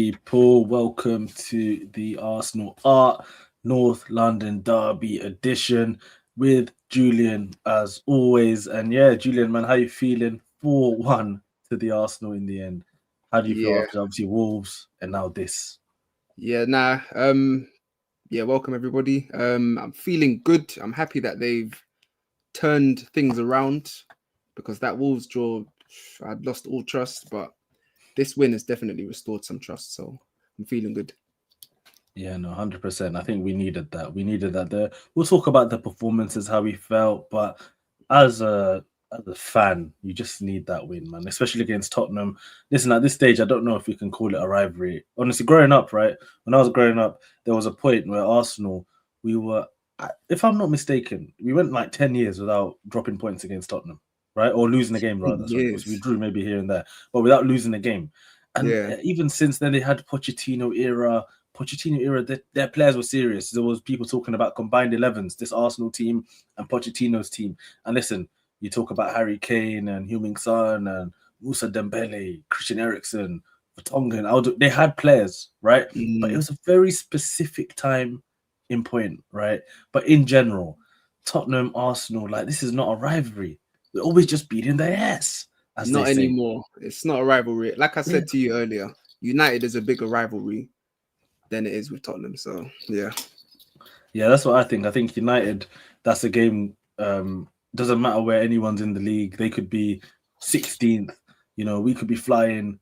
people? Welcome to the Arsenal Art North London Derby edition with Julian as always. And yeah, Julian, man, how you feeling? 4-1 to the Arsenal in the end. How do you feel Yeah, after obviously Wolves and now this? welcome everybody. I'm feeling good. I'm happy that they've turned things around because that Wolves draw, I'd lost all trust, but this win has definitely restored some trust. So I'm feeling good. Yeah, no, 100%. I think we needed that. We needed that there. We'll talk about the performances, how we felt, but as a fan, you just need that win, man, especially against Tottenham. Listen, at this stage, I don't know if we can call it a rivalry. Honestly, growing up, right? When I was growing up, there was a point where Arsenal, we were, if I'm not mistaken, we went like 10 years without dropping points against Tottenham, right? Or losing a game, rather. Sorry, because we Yes. drew maybe here and there, but without losing a game. And Yeah. even since then, they had Pochettino era, their players were serious. There was people talking about combined 11s, this Arsenal team and Pochettino's team. And listen, you talk about Harry Kane and Heung-min Son and Musa Dembele, Christian Eriksen, Vertonghen. They had players, right? But it Mm. was a very specific time in point, right? But in general, Tottenham, Arsenal, like this is not a rivalry. We're always just beating their ass, as they Not say. anymore. It's not a rivalry. Like I said to you earlier, United is a bigger rivalry than it is with Tottenham. So yeah. Yeah, that's what I think. I think United, that's a game. Doesn't matter where anyone's in the league. They could be 16th. You know, we could be flying.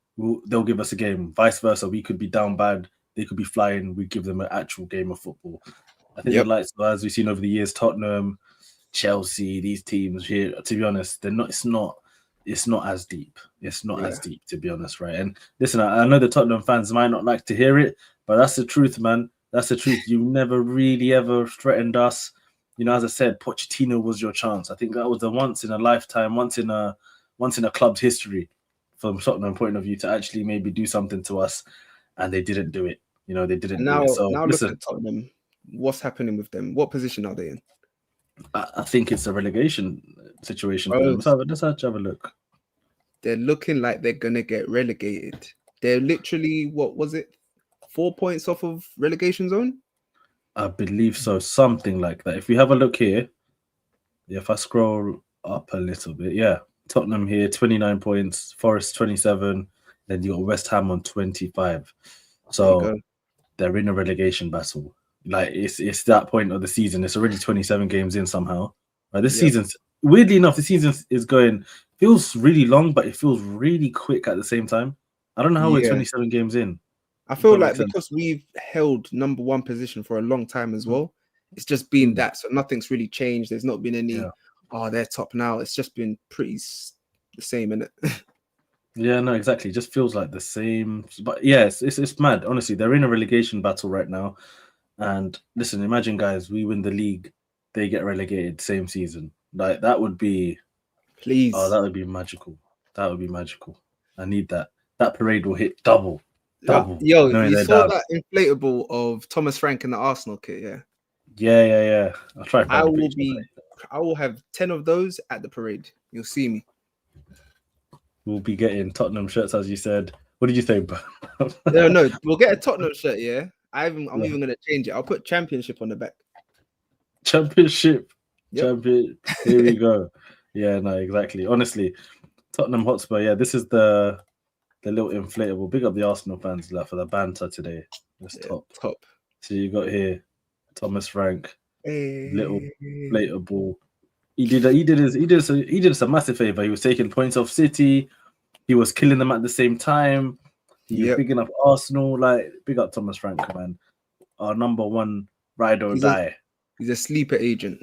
They'll give us a game. Vice versa. We could be down bad. They could be flying. We give them an actual game of football. I think the Yep. likes of, as we've seen over the years, Tottenham, Chelsea, these teams here. To be honest, they're not. It's not. It's not as deep. It's not Yeah. as deep, to be honest, right? And listen, I know the Tottenham fans might not like to hear it, but that's the truth, man. That's the truth. You never really ever threatened us. You know, as I said, Pochettino was your chance. I think that was the once in a lifetime, once in a club's history, from Tottenham point of view, to actually maybe do something to us, and they didn't do it. You know, they didn't And do it. now, So now look listen, at Tottenham. What's happening with them? What position are they in? I think it's a relegation situation for them. Bro, Let's have a look. they're looking like they're gonna get relegated. They're literally, what was it, 4 points off of relegation zone? I believe so, something like that. If we have a look here, if I scroll up a little bit, yeah, Tottenham here, 29 points, Forest 27, then you got West Ham on 25. There you So go. they're in a relegation battle. Like it's that point of the season. It's already 27 games in somehow. Right, this Yep. season's weirdly enough, the season is going feels really long, but it feels really quick at the same time. I don't know how we're Yeah. 27 games in. I If feel that makes like sense. because we've held number one position for a long time as Mhm. well, it's just been Mm. that. So nothing's really changed. There's not been Yeah. any, oh, they're top now. It's just been pretty the same, innit? Yeah, no, exactly. It just feels like the same. But yeah, it's mad. Honestly, they're in a relegation battle right now. And listen, imagine guys, we win the league, they get relegated same season. Like that would be Please. that would be magical. That would be magical. I need that. That parade will hit double. Double. Yo, Knowing you they're saw down. that inflatable of Thomas Frank in the Arsenal kit, yeah? Yeah. I'll try to I find the will picture. be, I will have 10 of those at the parade. You'll see me. We'll be getting Tottenham shirts, as you said. What did you think? No, we'll get a Tottenham shirt, yeah? I'm Yeah. even gonna change it. I'll put championship on the back. Championship. Yep. Champion. Here we go. Yeah, no, exactly. Honestly, Tottenham Hotspur. Yeah, this is the little inflatable. Big up the Arsenal fans like, for the banter today. It's Yeah, top. top. So you got here Thomas Frank, little Hey. inflatable. He did us a massive favor. He was taking points off City. He was killing them at the same time. He was Yep. bigging up Arsenal. Like big up Thomas Frank, man. Our number one ride or die. He's a sleeper agent.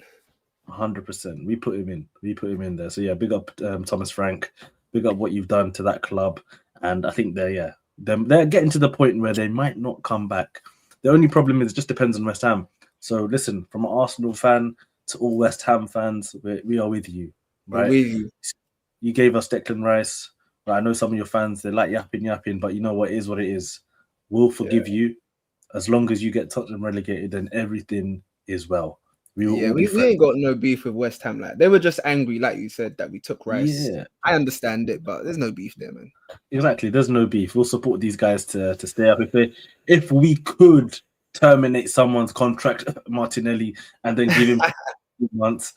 100%. We put him in. We put him in there. So yeah, big up Thomas Frank. Big up what you've done to that club. And I think they're getting to the point where they might not come back. The only problem is it just depends on West Ham. So listen, from an Arsenal fan to all West Ham fans, we are with you, I'm right? with you. You gave us Declan Rice. Right? I know some of your fans they like yapping, but you know what is what it is. We'll forgive you as long as you get Tottenham relegated. Then everything is well. We will Yeah, all be we ain't friends. got no beef with West Ham. Like they were just angry, like you said, that we took Rice. Yeah, I understand it, but there's no beef there, man. exactly. There's no beef. We'll support these guys to stay up. If we could terminate someone's contract, Martinelli, and then give him 2 months,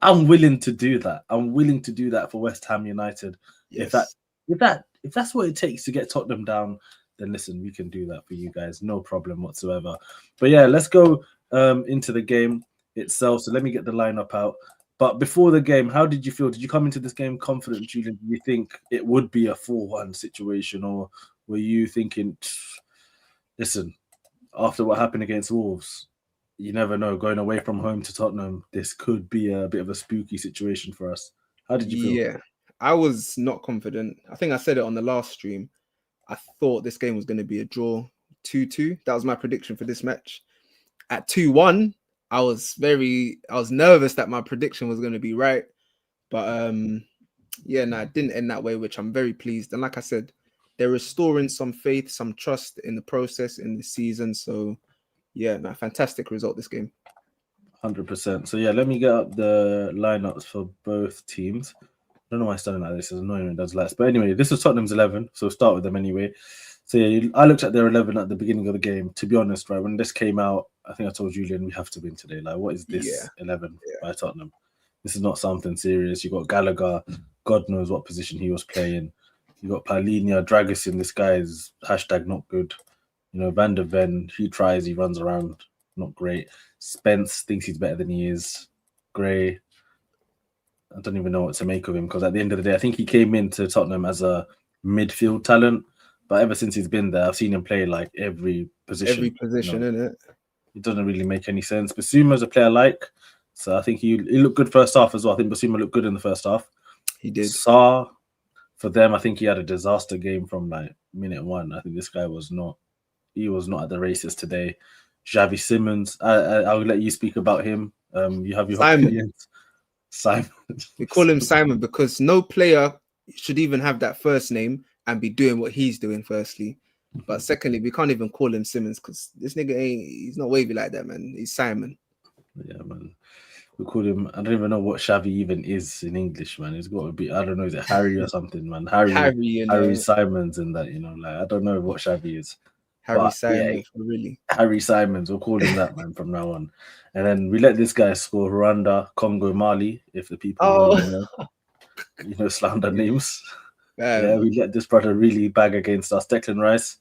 I'm willing to do that. I'm willing to do that for West Ham United. If that Yes. if that's what it takes to get Tottenham down, then listen, we can do that for you guys, no problem whatsoever. But yeah, let's go into the game itself. So let me get the lineup out. But before the game, how did you feel? Did you come into this game confident, Julian? Do you think it would be a 4-1 situation, or were you thinking, listen, after what happened against Wolves, you never know. Going away from home to Tottenham, this could be a bit of a spooky situation for us. How did you feel? Yeah, I was not confident. I think I said it on the last stream. I thought this game was going to be a draw, 2-2. That was my prediction for this match. At 2-1, I was nervous that my prediction was going to be right. But yeah, no, it didn't end that way, which I'm very pleased. And like I said, they're restoring some faith, some trust in the process in the season. So yeah, no, fantastic result this game. 100%. So yeah, let me get up the lineups for both teams. I don't know why I'm starting like this. It's annoying when it does last. But anyway, this was Tottenham's 11, so we'll start with them anyway. So yeah, I looked at their 11 at the beginning of the game. To be honest, right, when this came out, I think I told Julian we have to win today. Like, what is Yeah, this 11 yeah. by Tottenham? This is not something serious. You got Gallagher, God knows what position he was playing. You got Palinia, Dragusin. This guy is hashtag not good. You know, Van der Ven, he tries, he runs around, not great. Spence thinks he's better than he is. Gray, I don't even know what to make of him because at the end of the day, I think he came into Tottenham as a midfield talent, but ever since he's been there, I've seen him play like every position. Every position, You know, in it. it doesn't really make any sense. Basuma's a player I like, so I think he looked good first half as well. I think Basuma looked good in the first half. He did. Sarr, for them, I think he had a disaster game from like minute one. I think this guy was not at the races today. Xavi Simmons, I'll let you speak about him. You have your Simon. opinions. Simon. We call him Simon because no player should even have that first name and be doing what he's doing, firstly. But secondly, we can't even call him Simmons because this nigga he's not wavy like that, man. He's Simon. Yeah, man. We call him, I don't even know what Xavi even is in English, man. It's got to be, I don't know, is it Harry or something, man? Harry Simons and that, you know, like, I don't know what Xavi is. Harry But, yeah, Simons, really. Harry Simons, we'll call him that, man, from now on. And then we let this guy score Rwanda, Congo, Mali, if the people slander names. Yeah, we let this brother really bag against us. Declan Rice,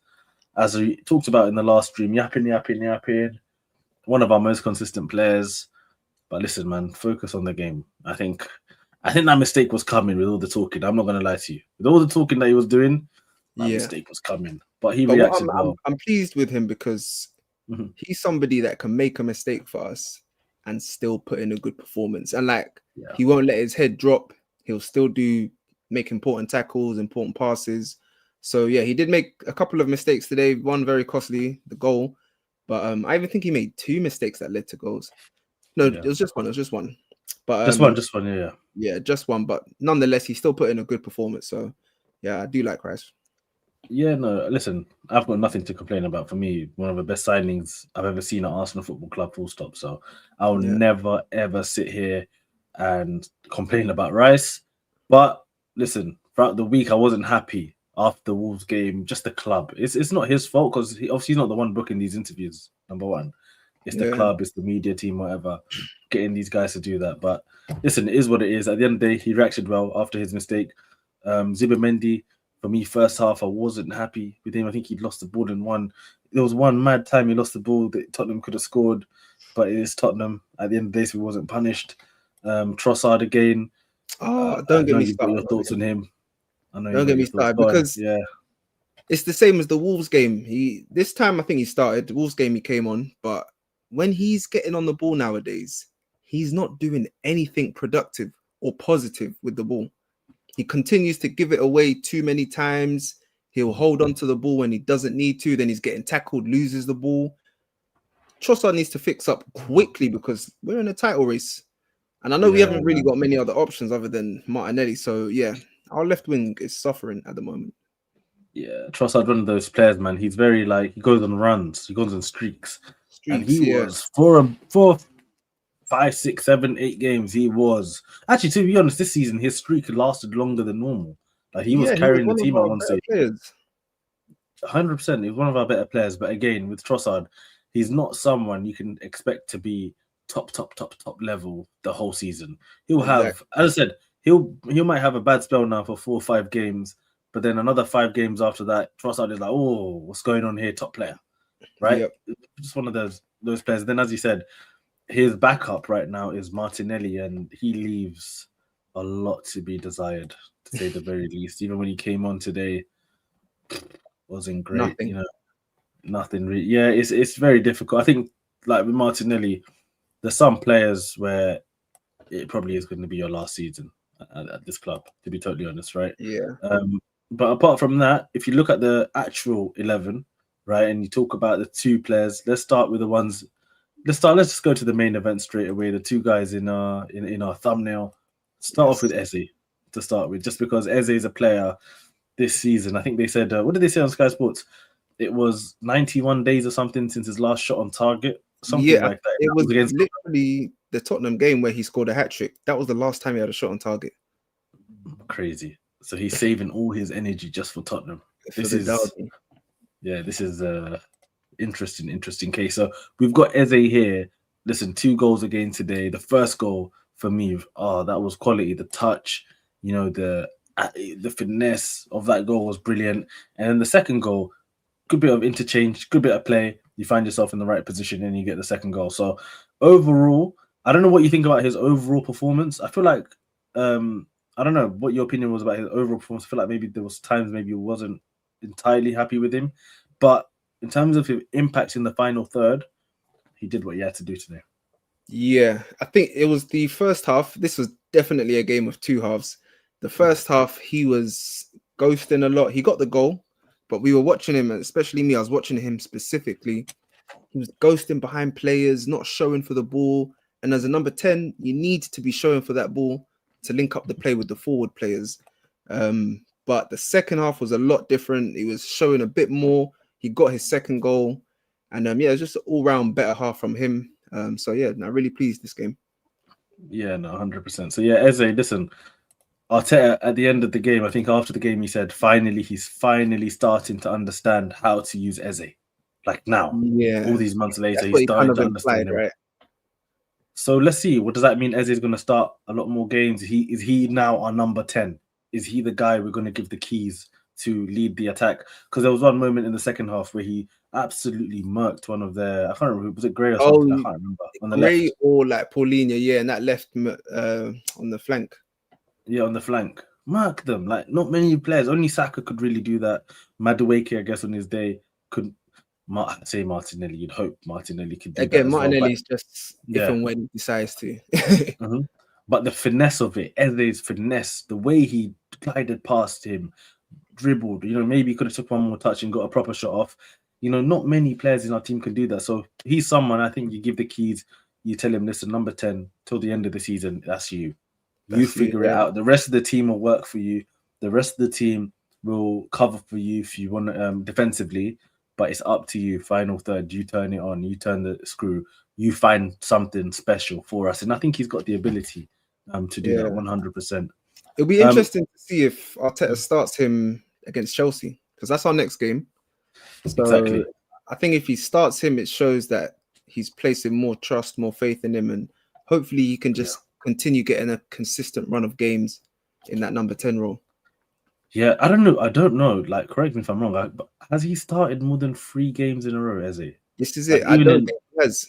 as we talked about in the last stream, yapping. One of our most consistent players. But listen, man, focus on the game. I think that mistake was coming with all the talking. I'm not going to lie to you. With all the talking that he was doing, that mistake was coming. But he reacted well. I'm pleased with him because he's somebody that can make a mistake for us and still put in a good performance. And he won't let his head drop. He'll still make important tackles, important passes. So yeah, he did make a couple of mistakes today. One very costly, the goal. But I even think he made 2 mistakes that led to goals. No, it was just one. But just one. Yeah. Yeah, just one. But nonetheless, he still put in a good performance. So yeah, I do like Rice. Yeah, no, listen, I've got nothing to complain about. For me, one of the best signings I've ever seen at Arsenal Football Club, full stop. So I'll never, ever sit here and complain about Rice. But listen, throughout the week, I wasn't happy after the Wolves game, just the club. It's not his fault because obviously he's not the one booking these interviews, number one. It's the club, it's the media team, whatever, getting these guys to do that. But listen, it is what it is. At the end of the day, he reacted well after his mistake. Zubimendi, for me, first half, I wasn't happy with him. I think he'd lost the ball in one. There was one mad time he lost the ball that Tottenham could have scored, but it is Tottenham. At the end of the day, so he wasn't punished. Trossard again. Don't get me started. Your thoughts on him. I know don't get me started because it's the same as the Wolves game. This time I think he started. The Wolves game he came on, but when he's getting on the ball nowadays, he's not doing anything productive or positive with the ball. He continues to give it away too many times. He'll hold on to the ball when he doesn't need to. Then he's getting tackled, loses the ball. Trossard needs to fix up quickly because we're in a title race. And I know we haven't really got many other options other than Martinelli. So, yeah, our left wing is suffering at the moment. Yeah, Trossard, one of those players, man. He's very he goes on runs. He goes on streaks. And he was, for 5, 6, 7, 8 games, he was actually, to be honest, this season his streak lasted longer than normal. Like he was Yeah, he was carrying the one of team at our one better stage. players. 100%, he's one of our better players. But again, with Trossard, he's not someone you can expect to be top level the whole season. He'll have, Exactly. as I said, he might have a bad spell now for 4 or 5 games, but then another 5 games after that, Trossard is like, oh, what's going on here? Top player, right? Yep. Just one of those players. Then, as you said, his backup right now is Martinelli, and he leaves a lot to be desired, to say the very least. Even when he came on today, wasn't great. Nothing. You know, nothing really. Yeah, it's very difficult. I think, like with Martinelli, there's some players where it probably is going to be your last season at this club, to be totally honest, right? Yeah. But apart from that, if you look at the actual 11, right, and you talk about the 2 players, let's start with the ones. Let's just go to the main event straight away. The 2 guys in our thumbnail. Start off with Eze to start with, just because Eze is a player this season. I think they said, what did they say on Sky Sports? It was 91 days or something since his last shot on target, something like that. It was against literally the Tottenham game where he scored a hat trick. That was the last time he had a shot on target. Crazy. So he's saving all his energy just for Tottenham. This is a interesting case. So we've got Eze here. Listen, 2 goals again today. The first goal for me, that was quality. The touch, you know, the finesse of that goal was brilliant. And then the second goal, good bit of interchange, good bit of play. You find yourself in the right position and you get the second goal. So overall, I don't know what you think about his overall performance. I feel like I don't know what your opinion was about his overall performance. I feel like maybe there was times maybe you wasn't entirely happy with him, but in terms of his impact in the final third, he did what he had to do today. Yeah, I think it was the first half. This was definitely a game of 2 halves. The first half, he was ghosting a lot. He got the goal, but we were watching him, especially me. I was watching him specifically. He was ghosting behind players, not showing for the ball. And as a number 10, you need to be showing for that ball to link up the play with the forward players. But the second half was a lot different. He was showing a bit more. He got his second goal. And it was just an all-round better half from him. I'm really pleased this game. Yeah, no, 100%. So yeah, Eze, listen, Arteta at the end of the game, I think after the game, he said he's finally starting to understand how to use Eze. Like now, all these months later, he's starting to understand him. Right? So let's see. What does that mean? Eze is going to start a lot more games. Is he now our number 10? Is he the guy we're going to give the keys to lead the attack? Because there was one moment in the second half where he absolutely murked one of their, I can't remember, was it Gray or something? I can't remember. On the Gray left. or like Paulinho, and that left on the flank. Yeah, on the flank. Mark them. Like, not many players. Only Saka could really do that. Madueke, I guess, on his day, could say Martinelli. You'd hope Martinelli could do that as Martinelli's well. just if and when he decides to. But the finesse of it, Eze's finesse, the way he glided past him, dribbled, maybe he could have took one more touch and got a proper shot off. Not many players in our team can do that. So he's someone, I think you give the keys, you tell him, listen, number 10, till the end of the season, that's you. You figure it out. The rest of the team will work for you. The rest of the team will cover for you if you want defensively, but it's up to you. Final third, you turn it on, you turn the screw, you find something special for us. And I think he's got the ability to do that 100%. It'll be interesting to see if Arteta starts him against Chelsea, because that's our next game. So exactly. I think if he starts him, it shows that he's placing more trust, more faith in him, and hopefully he can just continue getting a consistent run of games in that number 10 role. Yeah, I don't know. Like, correct me if I'm wrong. But has he started more than 3 games in a row? Has he? This is it. I don't think he has.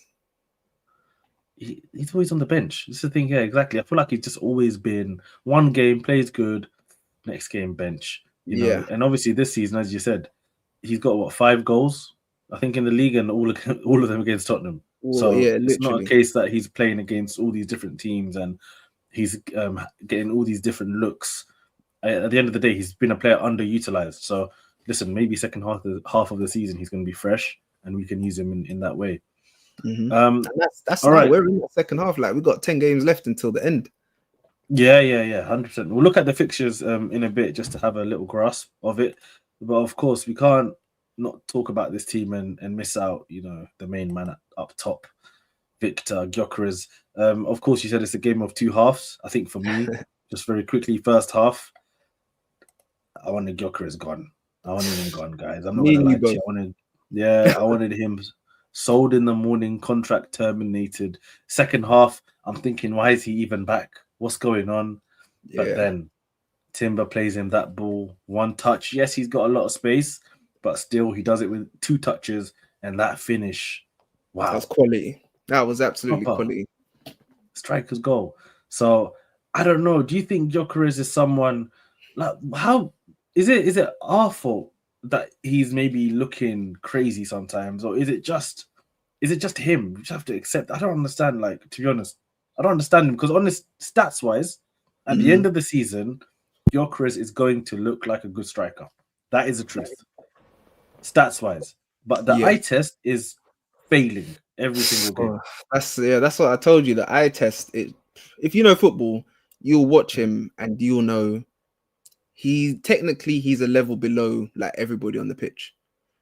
He's always on the bench. This is the thing. Yeah, exactly. I feel like he's just always been one game, plays good, next game bench. You know, and obviously this season, as you said, he's got 5 goals, I think, in the league, and all of them against Tottenham. So it's not a case that he's playing against all these different teams and he's getting all these different looks. At the end of the day, he's been a player underutilized. So listen, maybe second half of the season he's going to be fresh, and we can use him in that way. That's all right. We're in the second half. Like, we've got 10 games left until the end. Yeah, 100%. We'll look at the fixtures in a bit just to have a little grasp of it. But of course, we can't not talk about this team and miss out, the main man up top. Victor Gyokeres. Of course, you said it's a game of two halves. I think for me, just very quickly, first half, I wanted Gyokeres gone. I wanted him gone, guys. I'm not Me gonna and you lie to both. you. I wanted him sold in the morning, contract terminated. Second half, I'm thinking, why is he even back? What's going on? But Yeah, then Timber plays him that ball, one touch. Yes, he's got a lot of space, but still he does it with two touches and that finish. that was Wow. quality. That was absolutely Proper quality. striker's goal. So I don't know. Do you think Gyökeres is someone like how is it our fault that he's maybe looking crazy sometimes, or is it just him? We just have to accept. I don't understand. Like, to be honest, I don't understand him because honest stats wise, at the Mm, end of the season, Gyökeres is going to look like a good striker. That is the truth, stats wise. But the yeah. eye test is failing every single Oh, game. that's what I told you. The eye test. If you know football, you'll watch him and you'll know he's a level below like everybody on the pitch.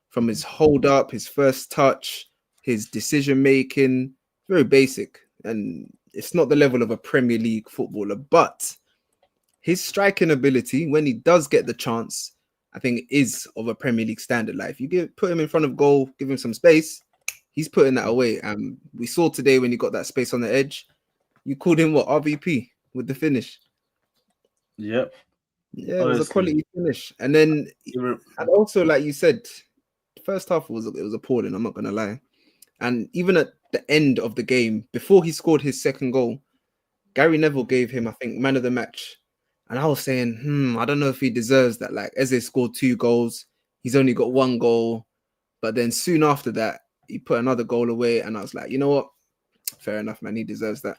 From his hold up, his first touch, his decision making, very basic. And it's not the level of a Premier League footballer, but his striking ability, when he does get the chance, I think is of a Premier League standard. Like if you put him in front of goal, give him some space, he's putting that away. We saw today when he got that space on the edge, you called him what, RVP with the finish. Yep, Yeah, it was a honestly. quality finish. And then You were- and also like you said, first half was appalling, I'm not gonna lie. And even at the end of the game, before he scored his second goal, Gary Neville gave him, I think, man of the match. And I was saying, I don't know if he deserves that. Like Eze scored 2 goals. He's only got 1 goal. But then soon after that, he put another goal away. And I was like, you know what? Fair enough, man. He deserves that.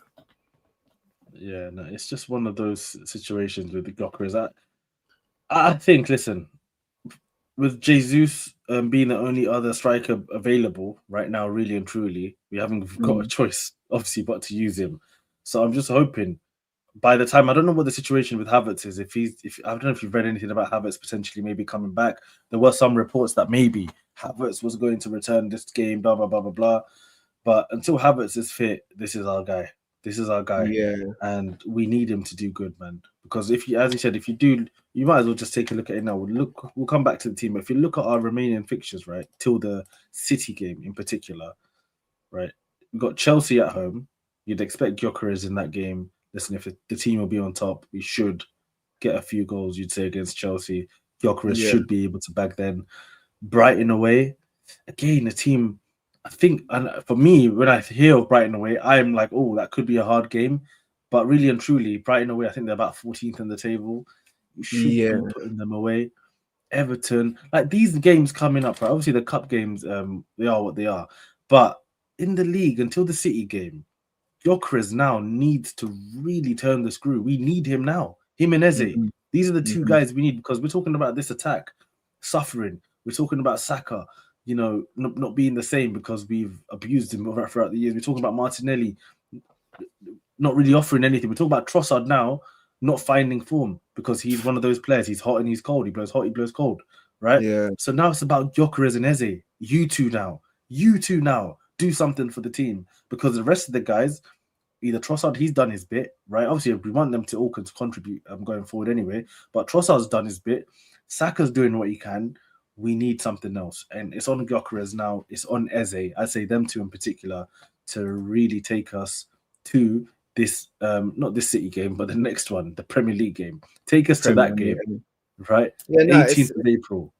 Yeah, no, it's just one of those situations with the Gyokeres. I think, listen, with Jesus being the only other striker available right now, really and truly, we haven't got a Mm. choice, obviously, but to use him. So I'm just hoping by the time I don't know what the situation with Havertz is. If I don't know if you've read anything about Havertz potentially maybe coming back. There were some reports that maybe Havertz was going to return this game, blah blah blah blah blah. But until Havertz is fit, this is our guy. This is our guy, Yeah. and we need him to do good, man. Because if you, as you said, if you do, you might as well just take a look at it now. We'll come back to the team. If you look at our remaining fixtures, right, till the City game in particular, right, we've got Chelsea at home. You'd expect Gyökeres in that game. Listen, if the team will be on top, we should get a few goals. You'd say against Chelsea, Gyökeres Yeah. should be able to bag then. Brighton away, again, the team. I think, and for me, when I hear of Brighton away, I'm like, oh, that could be a hard game. But really and truly, Brighton away, I think they're about 14th in the table. You should Yeah. be putting them away. Everton, like these games coming up, right? Obviously, the cup games, they are what they are. But in the league, until the City game, Gyökeres now needs to really turn the screw. We need him now. Him and Eze. Mhm. These are the two Mhm. guys we need because we're talking about this attack suffering. We're talking about Saka, not being the same because we've abused him throughout the years. We're talking about Martinelli not really offering anything. We're talking about Trossard now not finding form because he's one of those players. He's hot and he's cold. He blows hot, he blows cold, right? Yeah. So now it's about Gyokeres and Eze. You two now. Do something for the team because the rest of the guys, either Trossard, he's done his bit, right? Obviously, we want them to all contribute going forward anyway. But Trossard's done his bit. Saka's doing what he can. We need something else, and it's on Gyokeres now. It's on Eze. I'd say them two in particular to really take us to this, not this City game, but the next one, the Premier League game. Take us to Premier. that game, Yeah. right? Yeah. No, 18th of April.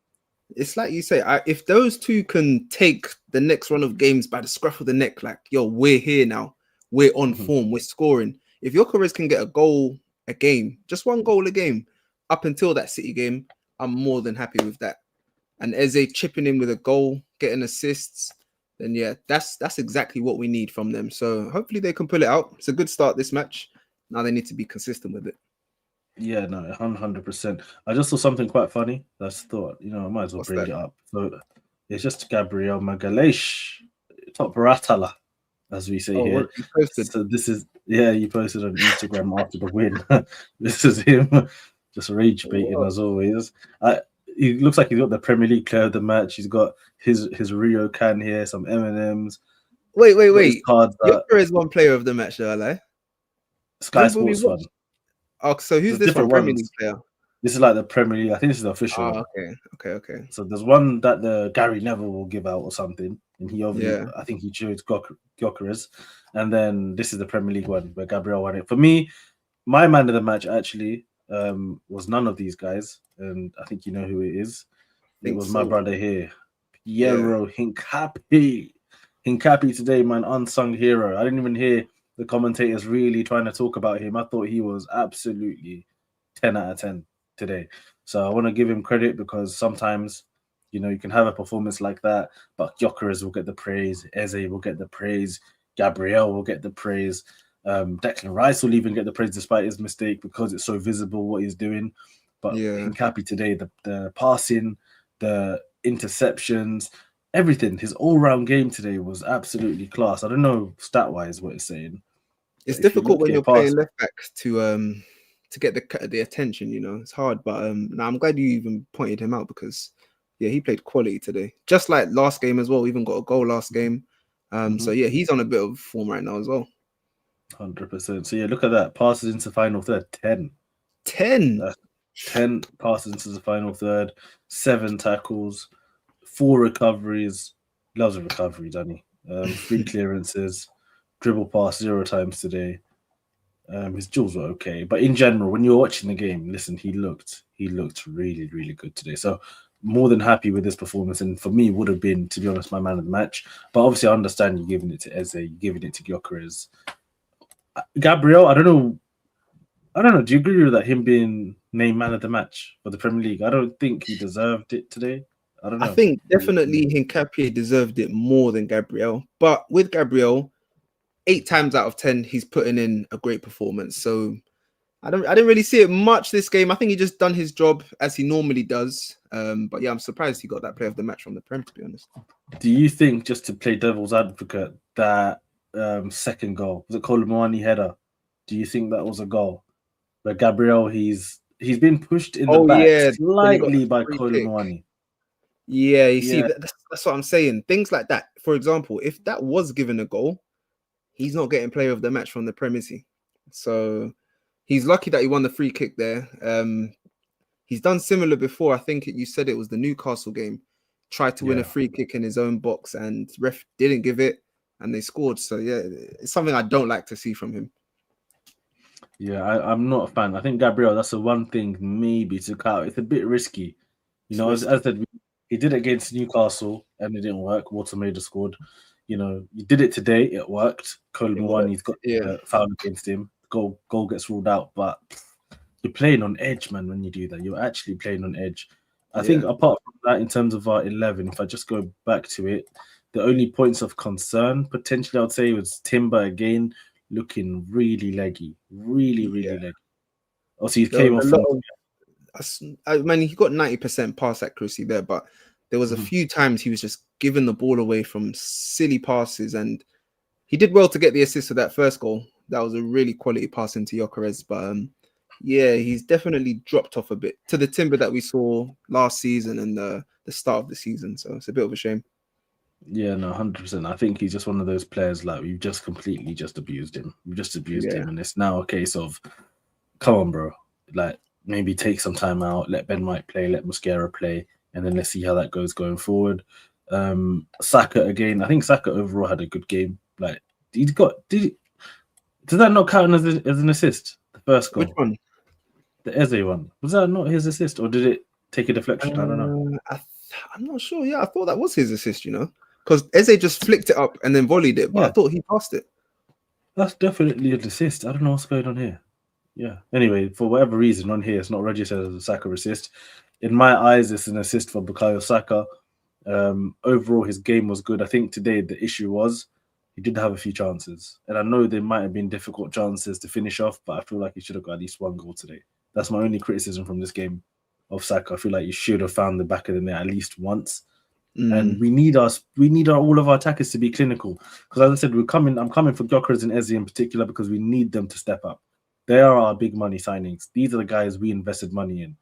it's like you say, if those two can take the next run of games by the scruff of the neck, like, yo, we're here now, we're on Mhm. form, we're scoring. If Gyokeres can get a goal a game, just 1 goal a game, up until that City game, I'm more than happy with that. And Eze chipping in with a goal, getting assists, then yeah, that's exactly what we need from them. So hopefully they can pull it out. It's a good start this match. Now they need to be consistent with it. Yeah, no, 100%. I just saw something quite funny. I just thought, I might as well What's bring that? it up. So it's just Gabriel Magalhaes, top Baratala, as we say Oh, here. what you posted? So this is, yeah, you posted on Instagram after the win. This is him, just rage baiting What? as always. He looks like he's got the Premier League player of the match. He's got his Rio can here, some M&Ms. Got his Wait. cards that Gyokeres one player of the match, though, I lie. Sky Remember we Sports one. watched? Oh, so who's There's this one? different Premier League ones. player. This is like the Premier League. I think this is the official Oh, one. okay. So there's one that the Gary Neville will give out or something, and Yeah. I think he chose Gyokeres, and then this is the Premier League one where Gabriel won it. For me, my man of the match actually was none of these guys, and I think you know who it is. It Think was my so. brother here, Yeah. Piero Hincapi. Hincapi today, man, unsung hero. I didn't even hear the commentators really trying to talk about him. I thought he was absolutely 10 out of 10 today. So I want to give him credit because sometimes, you can have a performance like that, but Gyokeres will get the praise, Eze will get the praise, Gabriel will get the praise, Declan Rice will even get the praise despite his mistake because it's so visible what he's doing. But Yeah. Hincapi today, the passing, the interceptions, everything, his all-round game today was absolutely class. I don't know stat-wise what it's saying, It's but if you difficult look when at you're it past, playing left back to get the attention. It's hard. But now I'm glad you even pointed him out because he played quality today, just like last game as well. Even got a goal last game. So he's on a bit of form right now as well. 100%. So yeah, look at that. Passes into final third, 10. 10. 10 passes into the final third, 7 tackles, 4 recoveries. Loves a recovery, Danny. 3 clearances, dribble pass 0 times today. His duels were okay, but in general, when you're watching the game, listen, he looked really, really good today. So more than happy with this performance, and for me, would have been, to be honest, my man of the match. But obviously, I understand you giving it to Eze, you giving it to Gyokeres. Gabriel, I don't know. Do you agree with that? Him being named man of the match for the Premier League, I don't think he deserved it today. I don't I know. think definitely Hincapié deserved it more than Gabriel. But with Gabriel, 8 times out of 10, he's putting in a great performance. So I didn't really see it much this game. I think he just done his job as he normally does. But yeah, I'm surprised he got that player of the match from the Prem, to be honest. Do you think, just to play devil's advocate, that second goal was it Kolomani header? Do you think that was a goal? Where Gabriel, he's been pushed in the Oh back yeah, then he got slightly a by free kick. Kolomani. Yeah, you see, Yeah, that's what I'm saying. Things like that. For example, if that was given a goal, he's not getting player of the match from the Premier League. So he's lucky that he won the free kick there. He's done similar before. I think you said it was the Newcastle game. Tried to win a yeah. free kick in his own box and ref didn't give it and they scored. So yeah, it's something I don't like to see from him. Yeah, I'm not a fan. I think Gabriel, that's the one thing maybe to cut out. It's a bit risky. It's As risky. I said, he did it against Newcastle and it didn't work. Watermaida scored. You did it today, it worked. It Kolomani's worked. got Yeah. foul against him. Goal gets ruled out, but you're playing on edge, man, when you do that. You're actually playing on edge. I think Yeah. apart from that, in terms of our 11, if I just go back to it, the only points of concern, potentially, I would say, was Timber again, looking really leggy. Really, Yeah. really leggy. Also, he There came was a off lot from... of I mean, he got 90% pass accuracy there, but there was a Mhm. few times he was just giving the ball away from silly passes, and he did well to get the assist for that first goal. That was a really quality pass into Gyokeres, but yeah, he's definitely dropped off a bit to the Timber that we saw last season and the start of the season. So it's a bit of a shame. Yeah, no, 100%. I think he's just one of those players, like, we've just completely just abused him. We've just abused Yeah, him, and it's now a case of, come on, bro. Like, maybe take some time out, let Ben White play, let Mosquera play, and then let's see how that goes going forward. Saka again. I think Saka overall had a good game. Like, does that not count as an assist? The first which goal, one? the Eze one, was that not his assist, or did it take a deflection? I don't know. I'm not sure. Yeah, I thought that was his assist. Because Eze just flicked it up and then volleyed it, but I Yeah, thought he passed it. that's definitely an assist. I don't know what's going on here. Yeah. Anyway, for whatever reason, on here it's not registered as a Saka assist. In my eyes, it's an assist for Bukayo Saka. Overall, his game was good. I think today the issue was he did have a few chances, and I know there might have been difficult chances to finish off, but I feel like he should have got at least one goal today. That's my only criticism from this game of Saka. I feel like he should have found the back of the net at least once. And we need all of our attackers to be clinical. Because as I said, I'm coming for Gyokeres and Eze in particular because we need them to step up. They are our big money signings. These are the guys we invested money in.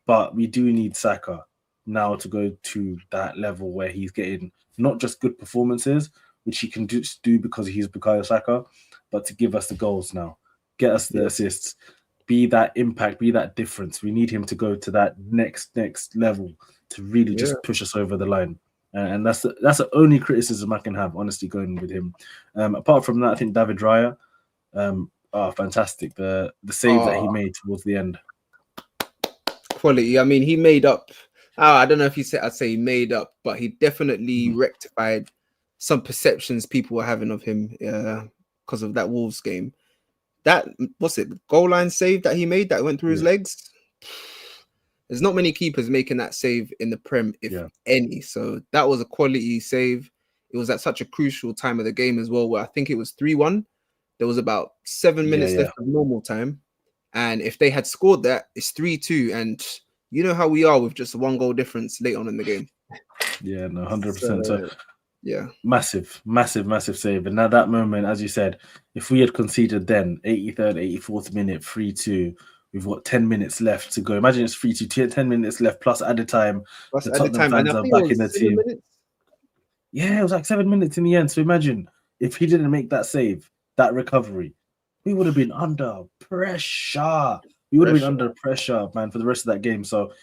But we do need Saka now to go to that level where he's getting not just good performances, which he can just do because he's Bukayo Saka, but to give us the goals now, get us the assists, be that impact, be that difference. We need him to go to that next level to really just push us over the line. And that's the only criticism I can have, honestly, going with him. Apart from that, I think David Raya, fantastic. The save that he made towards the end. Quality. I mean, he made up. I don't know if I'd say he made up, but he definitely rectified some perceptions people were having of him because of that Wolves game. That goal line save that he made that went through his legs. There's not many keepers making that save in the Prem, if any. So that was a quality save. It was at such a crucial time of the game as well, where I think it was 3-1. There was about 7 minutes left of normal time. And if they had scored that, it's 3-2. And you know how we are with just 1 goal difference late on in the game. Yeah, no, 100%. So yeah, massive save. And at that moment, as you said, if we had conceded then 83rd, 84th minute, 3-2, we've got 10 minutes left to go. Imagine it's 3-2, 10 minutes left plus added time. The Tottenham fans are back in the team. Minutes. Yeah, it was like 7 minutes in the end. So imagine if he didn't make that save, that recovery, we would have been under pressure. We would have been under pressure, man, for the rest of that game. So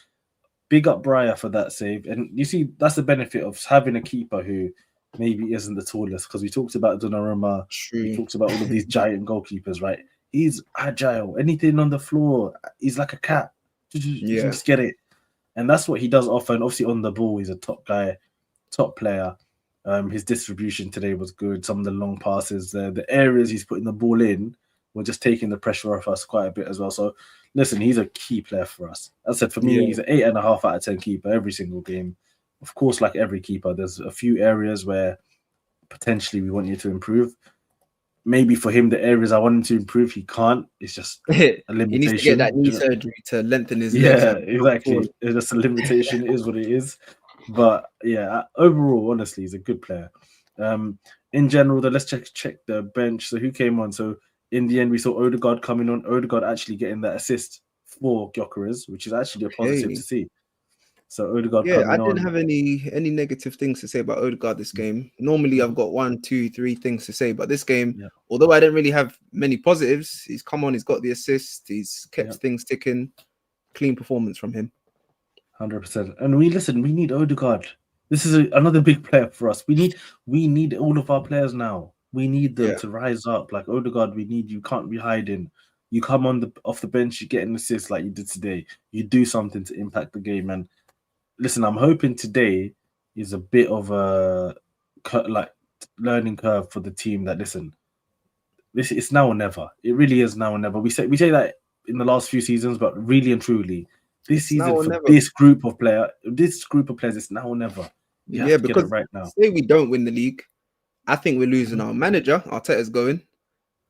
big up Briar for that save. And you see, that's the benefit of having a keeper who maybe isn't the tallest, because we talked about Donnarumma. We talked about all of these giant goalkeepers, right? He's agile. Anything on the floor, he's like a cat. Just get it. And that's what he does offer. And obviously on the ball, he's a top guy, top player. His distribution today was good. Some of the long passes, the areas he's putting the ball in were just taking the pressure off us quite a bit as well. So listen, he's a key player for us. As I said, for me, he's an 8.5 out of 10 keeper every single game. Of course, like every keeper, there's a few areas where potentially we want you to improve. Maybe for him, the areas I want him to improve, he can't. It's just a limitation. He needs to get that knee surgery to lengthen his legs. Yeah, exactly. It's just a limitation. It is what it is. But yeah, overall, honestly, he's a good player. In general, though, let's check the bench. So who came on? So in the end, we saw Odegaard coming on. Odegaard actually getting that assist for Gyokeres, which is actually a positive to see. So Odegaard coming on. I didn't have any negative things to say about Odegaard this game. Normally, I've got 1, 2, 3 things to say, but this game, although I didn't really have many positives, he's come on, he's got the assist, he's kept things ticking. Clean performance from him. 100%. And we need Odegaard. This is another big player for us. We need all of our players now. We need them to rise up. Like Odegaard, we need you. Can't be hiding. You come off the bench, you get an assist like you did today. You do something to impact the game. And listen, I'm hoping today is a bit of a learning curve for the team. That it's now or never. It really is now or never. We say that in the last few seasons, but really and truly, this season for this group of players, it's now or never. You have to get it right now. Say we don't win the league, I think we're losing our manager. Arteta's going,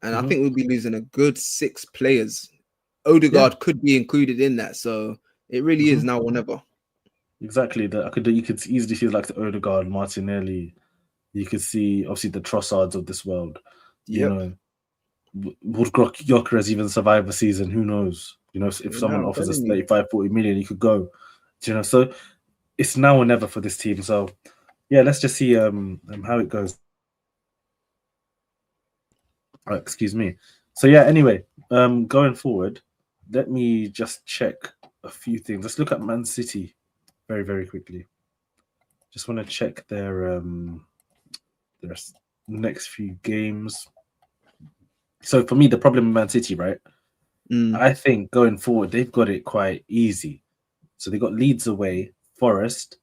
and I think we'll be losing a good 6 players. Odegaard could be included in that, so it really is now or never. Exactly. You could easily see like the Odegaard, Martinelli. You could see obviously the Trossards of this world. You know, would Gyokeres even survive a season? Who knows? You know, if someone offers us 35-40 million, you could go. You know, so it's now or never for this team. So yeah, let's just see how it goes. Excuse me. So yeah, anyway, going forward, let me just check a few things. Let's look at Man City very, very quickly. Just want to check their next few games. So for me, the problem with Man City, right? I think going forward, they've got it quite easy. So they got Leeds away, Forest,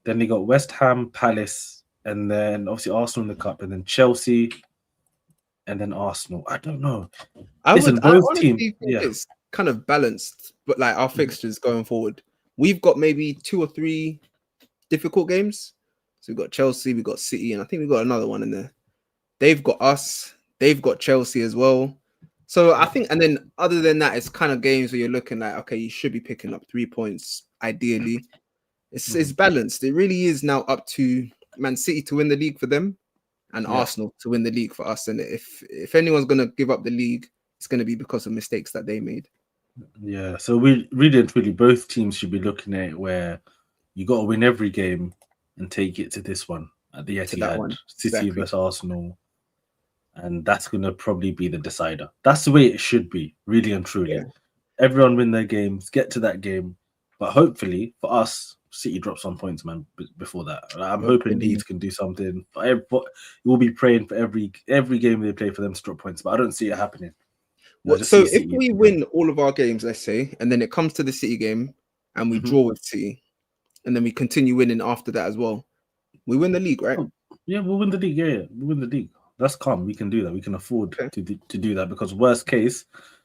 then they got West Ham, Palace, and then obviously Arsenal in the cup, and then Chelsea, and then Arsenal. I don't know. I honestly think it's kind of balanced, but like our fixtures going forward, we've got maybe 2 or 3 difficult games. So we've got Chelsea, we've got City, and I think we've got another one in there. They've got us, they've got Chelsea as well. So I think, and then other than that, it's kind of games where you're looking at, okay, you should be picking up 3 points ideally. It's balanced. It really is now up to Man City to win the league for them and Arsenal to win the league for us. And if anyone's going to give up the league, it's going to be because of mistakes that they made. Yeah, so we really and truly, both teams should be looking at it where you got to win every game and take it to this one. at the to that Etihad, one. City Exactly. versus Arsenal, and that's going to probably be the decider. That's the way it should be, really and truly. Yeah. Everyone win their games, get to that game, but hopefully for us, City drops some points, man. Before that, I'm hoping Hopefully. Leeds can do something. We'll be praying for every game they play for them to drop points, but I don't see it happening. I What? just see So if City. we win all of our games, let's say, and then it comes to the City game, and we Mm-hmm. draw with City, and then we continue winning after that as well, we win the league, right? Oh, yeah, we'll win the league. Yeah, we'll win the league. That's calm. We can do that. We can afford Okay. to do that because worst case,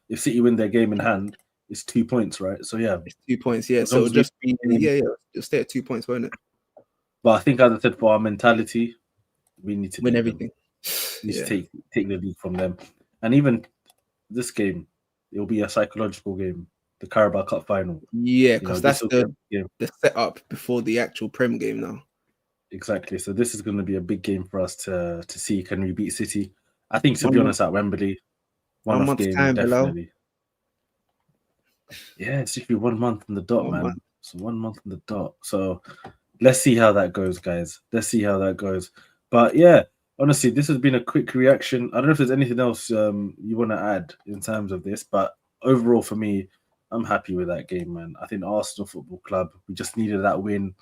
if City win their game in hand, it's 2 points, right? So yeah, It's 2 points, yeah. as So long it'll as we just be win. it'll stay at 2 points, won't it? But I think, as I said, for our mentality, we need to Win beat them. everything. We need Yeah. to take the league from them, and even this game, it'll be a psychological game. The Carabao Cup final. Yeah, You know, because this that's will be a big game. the setup before the actual Prem game now. Exactly. So this is going to be a big game for us to see can we beat City. I think, to be 1 month, honest, at Wembley, one 1 off month's game time, Bilal. definitely. Yeah, it's just be 1 month in the dot, 1 month. man. So 1 month in the dot. So let's see how that goes, guys. Let's see how that goes. But yeah, honestly, this has been a quick reaction. I don't know if there's anything else you want to add in terms of this, but overall for me, I'm happy with that game, man. I think Arsenal Football Club, we just needed that win.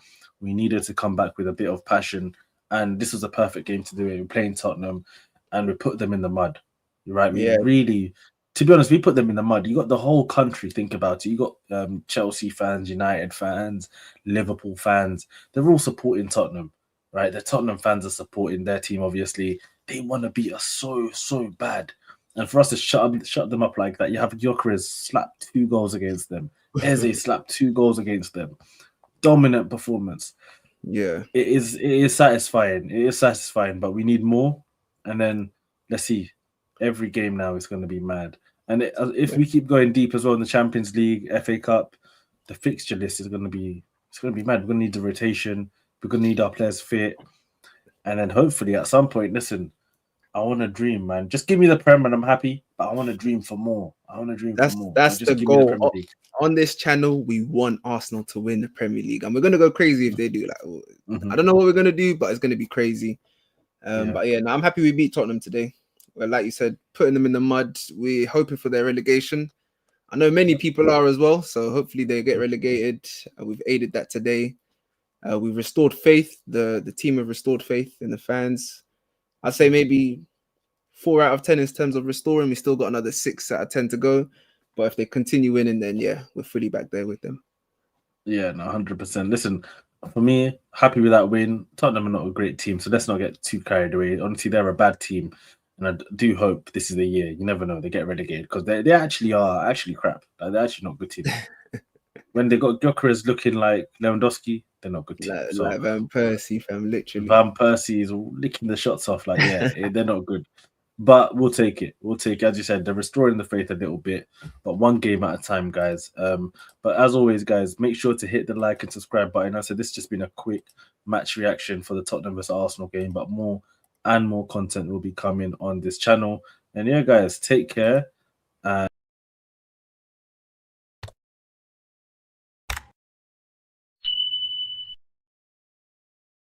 We needed to come back with a bit of passion, and this was a perfect game to do it. We're playing Tottenham, and we put them in the mud. Right? We Yeah, really, to be honest, we put them in the mud. You got the whole country. Think about it. You got Chelsea fans, United fans, Liverpool fans. They're all supporting Tottenham, right? The Tottenham fans are supporting their team. Obviously, they want to beat us so bad. And for us to shut them up like that, you have Gyokeres slap 2 goals against them. Eze slapped 2 goals against them. Dominant performance. yeah. It is satisfying. It is satisfying, but we need more. And then let's see. Every game now is going to be mad. And if we keep going deep as well in the Champions League, FA Cup, the fixture list is going to be mad. We're going to need the rotation. We're going to need our players fit, and then hopefully at some point, listen, I want to dream, man. Just give me the Prem and I'm happy. But I want to dream for more. I want to dream for more. So That's the just give me the goal. Premier League. On this channel, we want Arsenal to win the Premier League, and we're gonna go crazy if they do. Like, Mm-hmm. I don't know what we're gonna do, but it's gonna be crazy. Yeah. But yeah, no, I'm happy we beat Tottenham today. Well, like you said, putting them in the mud. We're hoping for their relegation. I know many people are as well, so hopefully they get relegated. We've aided that today. We've restored faith. The team have restored faith in the fans. I'd say maybe 4 out of 10 in terms of restoring. We still got another 6 out of 10 to go. But if they continue winning, then yeah, we're fully back there with them. Yeah, no, 100%. Listen, for me, happy with that win. Tottenham are not a great team, so let's not get too carried away. Honestly, they're a bad team, and I do hope this is the year. You never know, they get relegated because they actually are crap. Like, they're actually not good team. When they got Gyokeres looking like Lewandowski, they're not good team. Like Van Persie, fam, literally. Van Persie is licking the shots off. Like, yeah, they're not good. But we'll take it. We'll take it. As you said, they're restoring the faith a little bit, but one game at a time, guys. But as always, guys, make sure to hit the like and subscribe button. I said this has just been a quick match reaction for the Tottenham vs Arsenal game, but more content will be coming on this channel. And yeah, guys, take care